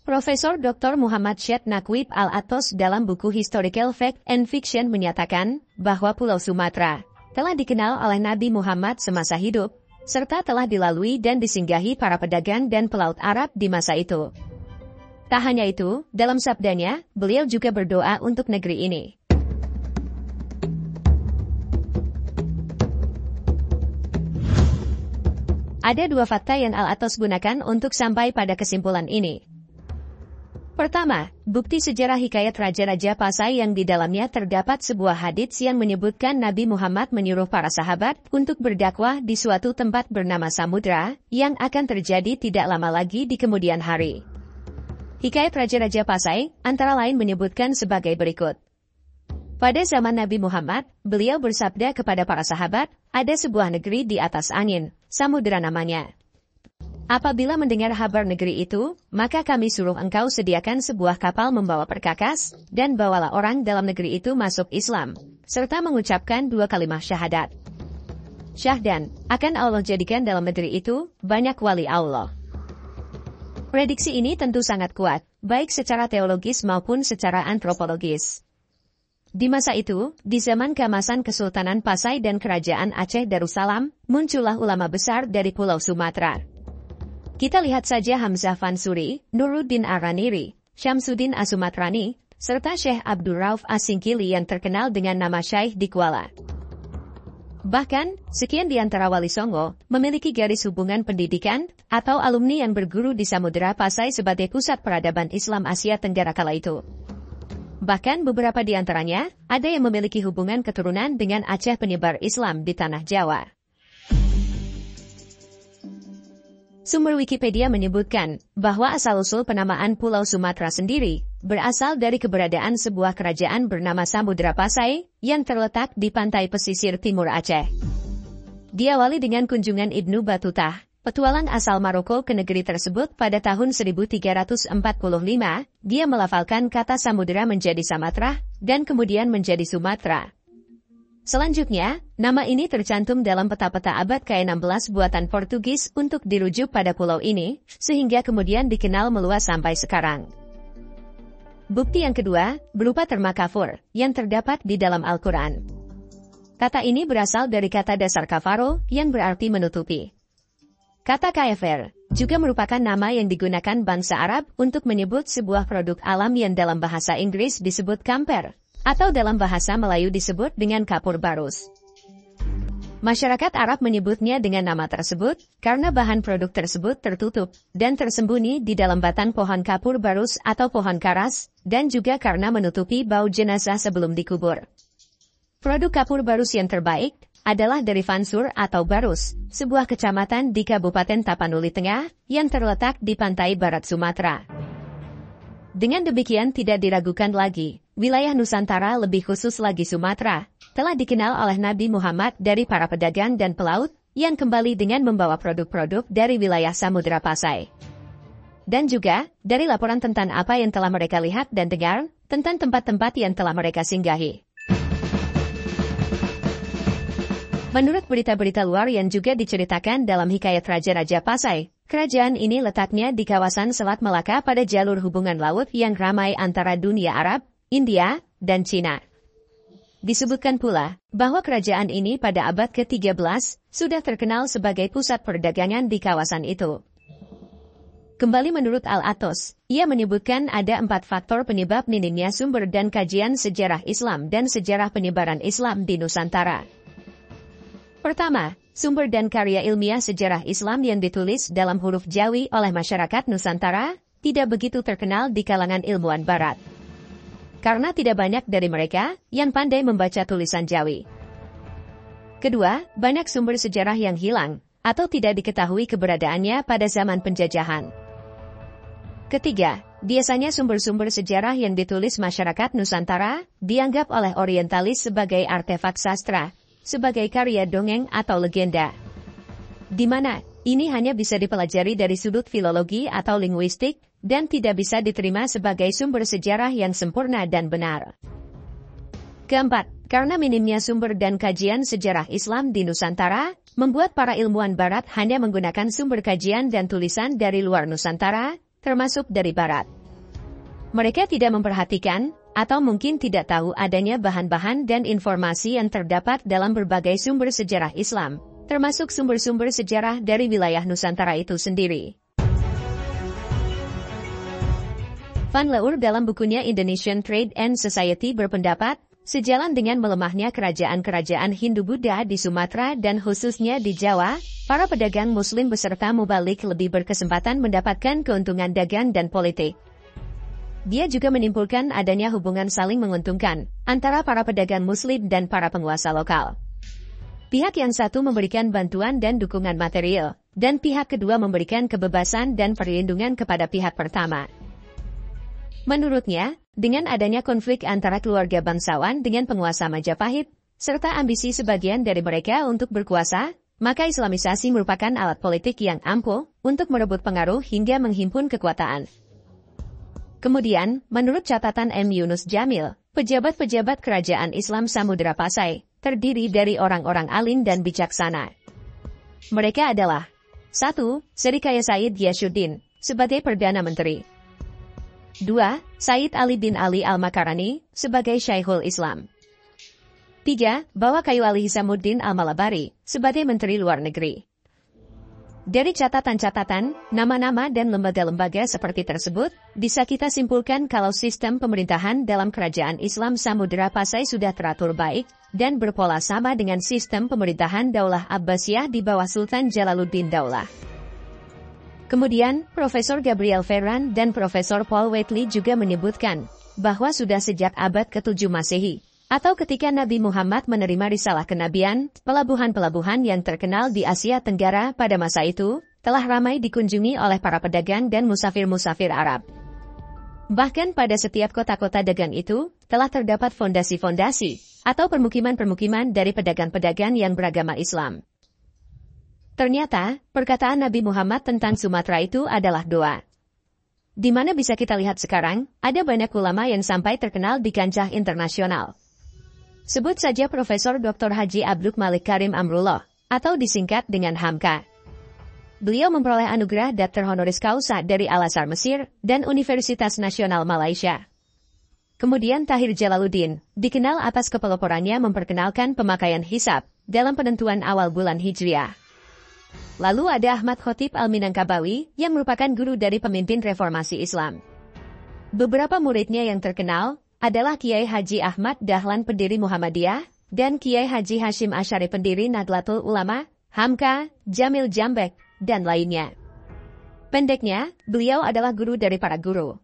Profesor Dr. Muhammad Syed Naqib Al-Atos dalam buku Historical Fact and Fiction menyatakan bahwa Pulau Sumatera telah dikenal oleh Nabi Muhammad semasa hidup, serta telah dilalui dan disinggahi para pedagang dan pelaut Arab di masa itu. Tak hanya itu, dalam sabdanya, beliau juga berdoa untuk negeri ini. Ada dua fakta yang Al-Atos gunakan untuk sampai pada kesimpulan ini. Pertama, bukti sejarah hikayat Raja-Raja Pasai yang di dalamnya terdapat sebuah hadits yang menyebutkan Nabi Muhammad menyuruh para sahabat untuk berdakwah di suatu tempat bernama Samudra, yang akan terjadi tidak lama lagi di kemudian hari. Hikayat Raja-Raja Pasai, antara lain menyebutkan sebagai berikut. Pada zaman Nabi Muhammad, beliau bersabda kepada para sahabat, ada sebuah negeri di atas angin, Samudra namanya. Apabila mendengar kabar negeri itu, maka kami suruh engkau sediakan sebuah kapal membawa perkakas, dan bawalah orang dalam negeri itu masuk Islam, serta mengucapkan dua kalimat syahadat. Syahdan, akan Allah jadikan dalam negeri itu, banyak wali Allah. Prediksi ini tentu sangat kuat, baik secara teologis maupun secara antropologis. Di masa itu, di zaman keemasan Kesultanan Pasai dan Kerajaan Aceh Darussalam, muncullah ulama besar dari Pulau Sumatera. Kita lihat saja Hamzah Fansuri, Nuruddin Araniri, Syamsuddin Asumatrani, serta Syekh Abdul Rauf Asingkili yang terkenal dengan nama Syekh di Kuala. Bahkan, sekian di antara Wali Songo memiliki garis hubungan pendidikan atau alumni yang berguru di Samudra Pasai sebagai pusat peradaban Islam Asia Tenggara kala itu. Bahkan beberapa di antaranya ada yang memiliki hubungan keturunan dengan Aceh penyebar Islam di Tanah Jawa. Sumber Wikipedia menyebutkan bahwa asal-usul penamaan Pulau Sumatera sendiri berasal dari keberadaan sebuah kerajaan bernama Samudra Pasai yang terletak di pantai pesisir timur Aceh. Diawali dengan kunjungan Ibnu Batutah, petualang asal Maroko ke negeri tersebut pada tahun 1345, dia melafalkan kata Samudra menjadi Samatra dan kemudian menjadi Sumatera. Selanjutnya, nama ini tercantum dalam peta-peta abad ke-16 buatan Portugis untuk dirujuk pada pulau ini, sehingga kemudian dikenal meluas sampai sekarang. Bukti yang kedua, berupa terma kafur, yang terdapat di dalam Al-Quran. Kata ini berasal dari kata dasar kafaro, yang berarti menutupi. Kata kafir juga merupakan nama yang digunakan bangsa Arab untuk menyebut sebuah produk alam yang dalam bahasa Inggris disebut kamper, atau dalam bahasa Melayu disebut dengan kapur barus. Masyarakat Arab menyebutnya dengan nama tersebut karena bahan produk tersebut tertutup dan tersembunyi di dalam batang pohon kapur barus atau pohon karas, dan juga karena menutupi bau jenazah sebelum dikubur. Produk kapur barus yang terbaik adalah dari Fansur atau Barus, sebuah kecamatan di Kabupaten Tapanuli Tengah yang terletak di pantai barat Sumatera. Dengan demikian tidak diragukan lagi, wilayah Nusantara lebih khusus lagi Sumatera, telah dikenal oleh Nabi Muhammad dari para pedagang dan pelaut yang kembali dengan membawa produk-produk dari wilayah Samudra Pasai. Dan juga, dari laporan tentang apa yang telah mereka lihat dan dengar, tentang tempat-tempat yang telah mereka singgahi. Menurut berita-berita luar yang juga diceritakan dalam hikayat Raja-Raja Pasai, kerajaan ini letaknya di kawasan Selat Melaka pada jalur hubungan laut yang ramai antara dunia Arab, India, dan Cina. Disebutkan pula bahwa kerajaan ini pada abad ke-13 sudah terkenal sebagai pusat perdagangan di kawasan itu. Kembali menurut Al-Atos, ia menyebutkan ada 4 faktor penyebab minimnya sumber dan kajian sejarah Islam dan sejarah penyebaran Islam di Nusantara. Pertama, sumber dan karya ilmiah sejarah Islam yang ditulis dalam huruf Jawi oleh masyarakat Nusantara tidak begitu terkenal di kalangan ilmuwan Barat. Karena tidak banyak dari mereka yang pandai membaca tulisan Jawi. Kedua, banyak sumber sejarah yang hilang atau tidak diketahui keberadaannya pada zaman penjajahan. Ketiga, biasanya sumber-sumber sejarah yang ditulis masyarakat Nusantara dianggap oleh orientalis sebagai artefak sastra, sebagai karya dongeng atau legenda. Di mana ini hanya bisa dipelajari dari sudut filologi atau linguistik dan tidak bisa diterima sebagai sumber sejarah yang sempurna dan benar. Keempat, karena minimnya sumber dan kajian sejarah Islam di Nusantara, membuat para ilmuwan Barat hanya menggunakan sumber kajian dan tulisan dari luar Nusantara, termasuk dari Barat. Mereka tidak memperhatikan, atau mungkin tidak tahu adanya bahan-bahan dan informasi yang terdapat dalam berbagai sumber sejarah Islam, termasuk sumber-sumber sejarah dari wilayah Nusantara itu sendiri. Van Leur dalam bukunya Indonesian Trade and Society berpendapat, sejalan dengan melemahnya kerajaan-kerajaan Hindu-Buddha di Sumatera dan khususnya di Jawa, para pedagang Muslim beserta mubalik lebih berkesempatan mendapatkan keuntungan dagang dan politik. Dia juga menyimpulkan adanya hubungan saling menguntungkan antara para pedagang Muslim dan para penguasa lokal. Pihak yang satu memberikan bantuan dan dukungan material, dan pihak kedua memberikan kebebasan dan perlindungan kepada pihak pertama. Menurutnya, dengan adanya konflik antara keluarga bangsawan dengan penguasa Majapahit, serta ambisi sebagian dari mereka untuk berkuasa, maka Islamisasi merupakan alat politik yang ampuh untuk merebut pengaruh hingga menghimpun kekuasaan. Kemudian, menurut catatan M. Yunus Jamil, pejabat-pejabat kerajaan Islam Samudra Pasai terdiri dari orang-orang alim dan bijaksana. Mereka adalah 1. Serikaya Said Giyasuddin sebagai Perdana Menteri. 2. Said Ali bin Ali Al-Makarani sebagai Syekhul Islam. 3. Bawa Kayu Ali Hisamuddin Al-Malabari sebagai Menteri Luar Negeri. Dari catatan-catatan, nama-nama dan lembaga-lembaga seperti tersebut, bisa kita simpulkan kalau sistem pemerintahan dalam kerajaan Islam Samudra Pasai sudah teratur baik, dan berpola sama dengan sistem pemerintahan Daulah Abbasiyah di bawah Sultan Jalaluddin Daulah. Kemudian, Profesor Gabriel Ferran dan Profesor Paul Wheatley juga menyebutkan bahwa sudah sejak abad ke-7 Masehi, atau ketika Nabi Muhammad menerima risalah kenabian, pelabuhan-pelabuhan yang terkenal di Asia Tenggara pada masa itu, telah ramai dikunjungi oleh para pedagang dan musafir-musafir Arab. Bahkan pada setiap kota-kota dagang itu, telah terdapat fondasi-fondasi, atau permukiman-permukiman dari pedagang-pedagang yang beragama Islam. Ternyata, perkataan Nabi Muhammad tentang Sumatera itu adalah doa. Di mana bisa kita lihat sekarang, ada banyak ulama yang sampai terkenal di kancah internasional. Sebut saja Profesor Dr. Haji Abdul Malik Karim Amrullah, atau disingkat dengan Hamka. Beliau memperoleh anugerah Dr. Honoris Causa dari Al-Azhar Mesir dan Universitas Nasional Malaysia. Kemudian Tahir Jalaluddin, dikenal atas kepeloporannya memperkenalkan pemakaian hisab dalam penentuan awal bulan Hijriah. Lalu ada Ahmad Khotib Al-Minangkabawi yang merupakan guru dari pemimpin reformasi Islam. Beberapa muridnya yang terkenal adalah Kiai Haji Ahmad Dahlan pendiri Muhammadiyah dan Kiai Haji Hashim Asy'ari pendiri Nahdlatul Ulama, Hamka, Jamil Jambek, dan lainnya. Pendeknya, beliau adalah guru dari para guru.